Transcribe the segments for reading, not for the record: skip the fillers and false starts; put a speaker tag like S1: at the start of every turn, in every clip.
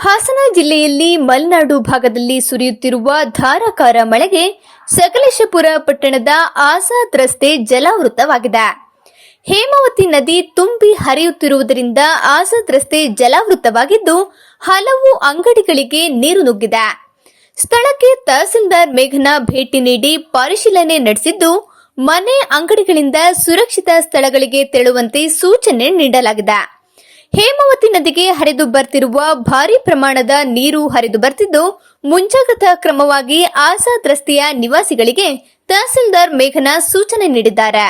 S1: ಹಾಸನ ಜಿಲ್ಲೆಯಲ್ಲಿ ಮಲೆನಾಡು ಭಾಗದಲ್ಲಿ ಸುರಿಯುತ್ತಿರುವ ಧಾರಾಕಾರ ಮಳೆಗೆ ಸಕಲೇಶಪುರ ಪಟ್ಟಣದ ಆಜಾದ್ ರಸ್ತೆ ಜಲಾವೃತವಾಗಿದೆ. ಹೇಮಾವತಿ ನದಿ ತುಂಬಿ ಹರಿಯುತ್ತಿರುವುದರಿಂದ ಆಜಾದ್ ರಸ್ತೆ ಜಲಾವೃತವಾಗಿದ್ದು ಹಲವು ಅಂಗಡಿಗಳಿಗೆ ನೀರು ನುಗ್ಗಿದೆ. ಸ್ಥಳಕ್ಕೆ ತಹಸೀಲ್ದಾರ್ ಮೇಘನಾ ಭೇಟಿ ನೀಡಿ ಪರಿಶೀಲನೆ ನಡೆಸಿದ್ದು ಮನೆ ಅಂಗಡಿಗಳಿಂದ ಸುರಕ್ಷಿತ ಸ್ಥಳಗಳಿಗೆ ತೆರಳುವಂತೆ ಸೂಚನೆ ನೀಡಲಾಗಿದೆ. ಹೇಮಾವತಿ ನದಿಗೆ ಹರಿದು ಬರ್ತಿರುವ ಭಾರಿ ಪ್ರಮಾಣದ ನೀರು ಹರಿದು ಬರ್ತಿದ್ದು ಮುಂಜಾಗ್ರತಾ ಕ್ರಮವಾಗಿ ಆಜಾದ್ ರಸ್ತೆಯ ನಿವಾಸಿಗಳಿಗೆ ತಹಸೀಲ್ದಾರ್ ಮೇಘನಾ ಸೂಚನೆ ನೀಡಿದ್ದಾರೆ.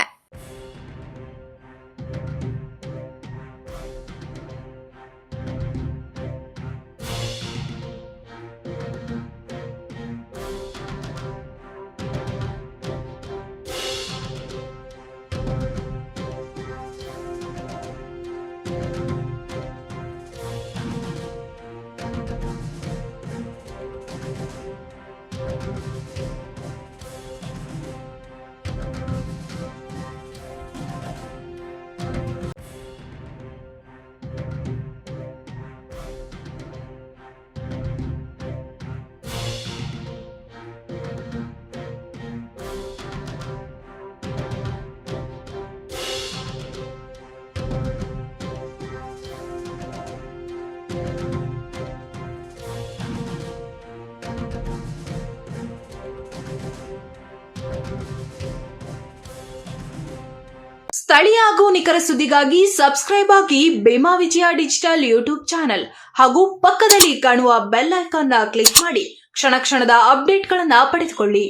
S2: ಸ್ಥಳೀಯ ಹಾಗೂ ನಿಖರ ಸುದ್ದಿಗಾಗಿ ಸಬ್ಸ್ಕ್ರೈಬ್ ಆಗಿ ಬೇಮಾ ವಿಜಯ ಡಿಜಿಟಲ್ ಯೂಟ್ಯೂಬ್ ಚಾನೆಲ್ ಹಾಗೂ ಪಕ್ಕದಲ್ಲಿ ಕಾಣುವ ಬೆಲ್ ಐಕಾನ್ ಕ್ಲಿಕ್ ಮಾಡಿ ಕ್ಷಣ ಕ್ಷಣದ ಅಪ್ಡೇಟ್ಗಳನ್ನು ಪಡೆದುಕೊಳ್ಳಿ.